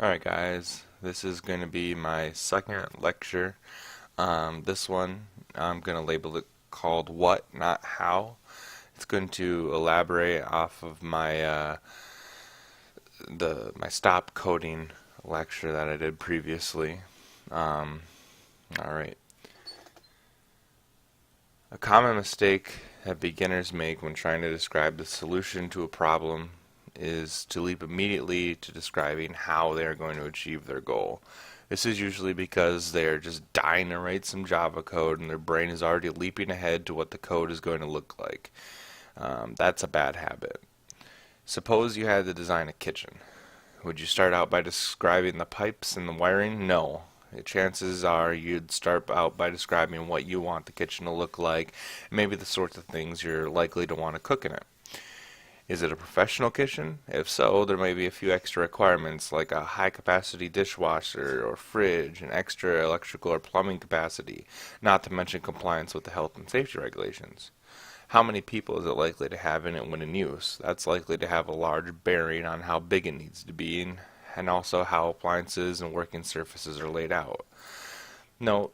Alright guys, this is going to be my second lecture. This one I'm going to label it called What, Not How. It's going to elaborate off of my stop coding lecture that I did previously. Alright. A common mistake that beginners make when trying to describe the solution to a problem is to leap immediately to describing how they are going to achieve their goal. This is usually because they are just dying to write some Java code and their brain is already leaping ahead to what the code is going to look like. That's a bad habit. Suppose you had to design a kitchen. Would you start out by describing the pipes and the wiring? No. Chances are you'd start out by describing what you want the kitchen to look like, and maybe the sorts of things you're likely to want to cook in it. Is it a professional kitchen? If so, there may be a few extra requirements like a high capacity dishwasher or fridge and extra electrical or plumbing capacity, not to mention compliance with the health and safety regulations. How many people is it likely to have in it when in use? That's likely to have a large bearing on how big it needs to be and also how appliances and working surfaces are laid out. Note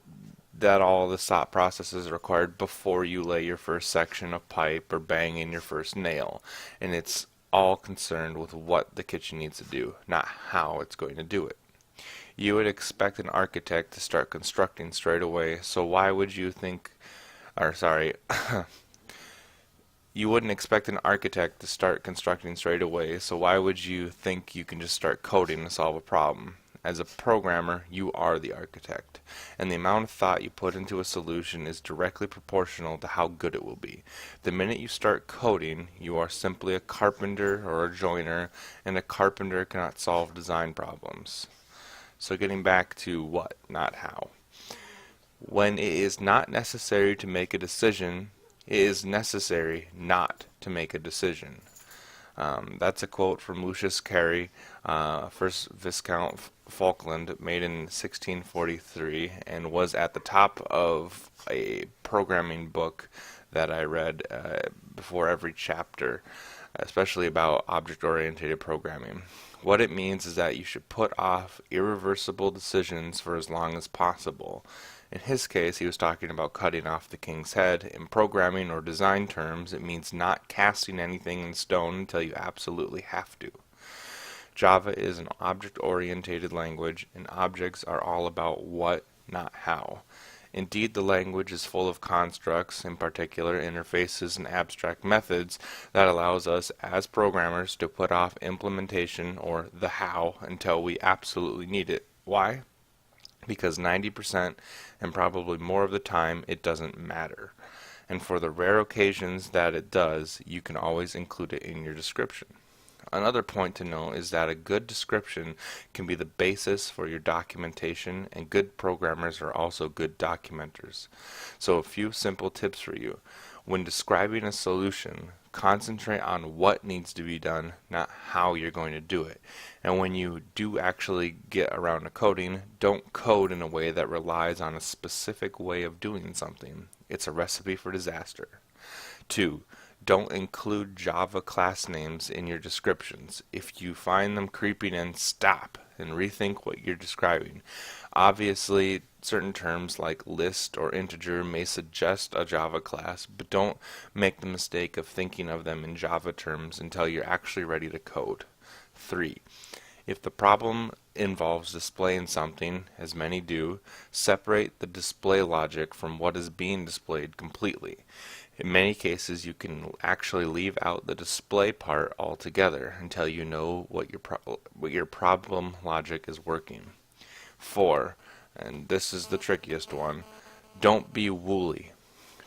that all this thought process is required before you lay your first section of pipe or bang in your first nail, and it's all concerned with what the kitchen needs to do, not how it's going to do it. You would expect an architect to start constructing straight away, so why would you think, or sorry, you wouldn't expect an architect to start constructing straight away, so why would you think you can just start coding to solve a problem? As a programmer, you are the architect, and the amount of thought you put into a solution is directly proportional to how good it will be. The minute you start coding, you are simply a carpenter or a joiner, and a carpenter cannot solve design problems. So getting back to what, not how. When it is not necessary to make a decision, it is necessary not to make a decision. That's a quote from Lucius Carey, first Viscount Falkland, made in 1643, and was at the top of a programming book that I read before every chapter, especially about object-oriented programming. What it means is that you should put off irreversible decisions for as long as possible. In his case, he was talking about cutting off the king's head. In programming or design terms, it means not casting anything in stone until you absolutely have to. Java is an object-oriented language, and objects are all about what, not how. Indeed, the language is full of constructs, in particular interfaces and abstract methods, that allows us as programmers to put off implementation or the how until we absolutely need it. Why? Because 90% and probably more of the time it doesn't matter. And for the rare occasions that it does, you can always include it in your description. Another point to note is that a good description can be the basis for your documentation, and good programmers are also good documenters. So a few simple tips for you. When describing a solution, concentrate on what needs to be done, not how you're going to do it. And when you do actually get around to coding, don't code in a way that relies on a specific way of doing something. It's a recipe for disaster. 2. Don't include Java class names in your descriptions. If you find them creeping in, stop and rethink what you're describing. Obviously, certain terms like list or integer may suggest a Java class, but don't make the mistake of thinking of them in Java terms until you're actually ready to code. 3. If the problem involves displaying something, as many do, separate the display logic from what is being displayed completely. In many cases, you can actually leave out the display part altogether until you know what your problem logic is working. 4, and this is the trickiest one, don't be woolly.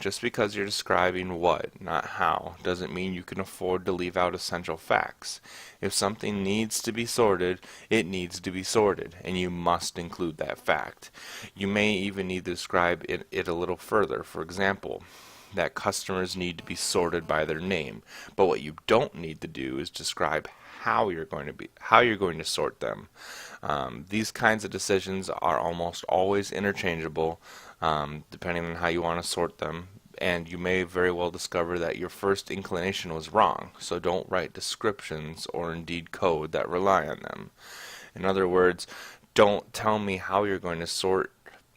Just because you're describing what, not how, doesn't mean you can afford to leave out essential facts. If something needs to be sorted, it needs to be sorted, and you must include that fact. You may even need to describe it a little further. For example, that customers need to be sorted by their name, but what you don't need to do is describe how you're going to sort them. These kinds of decisions are almost always interchangeable, depending on how you want to sort them, and you may very well discover that your first inclination was wrong, so don't write descriptions or indeed code that rely on them. In other words, don't tell me how you're going to sort,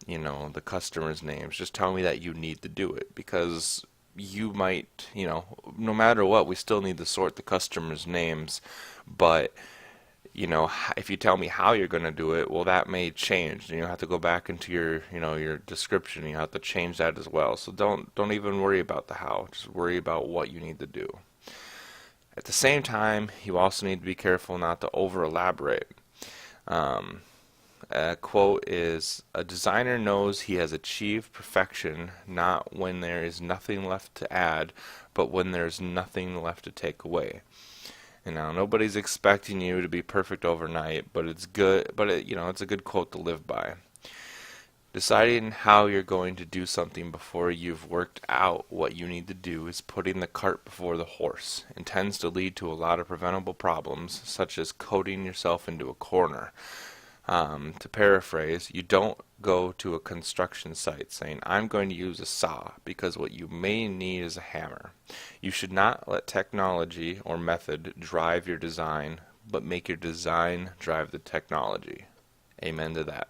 the customer's names. Just tell me that you need to do it, because you might, no matter what, we still need to sort the customer's names. But if you tell me how you're going to do it, well, that may change, and you have to go back into your description. You have to change that as well. So don't even worry about the how. Just worry about what you need to do. At the same time, you also need to be careful not to over elaborate. A quote is, "A designer knows he has achieved perfection not when there is nothing left to add, but when there's nothing left to take away." Nobody's expecting you to be perfect overnight, but it's good. But it's a good quote to live by. Deciding how you're going to do something before you've worked out what you need to do is putting the cart before the horse, and tends to lead to a lot of preventable problems, such as coding yourself into a corner. To paraphrase, you don't go to a construction site saying, "I'm going to use a saw," because what you may need is a hammer. You should not let technology or method drive your design, but make your design drive the technology. Amen to that.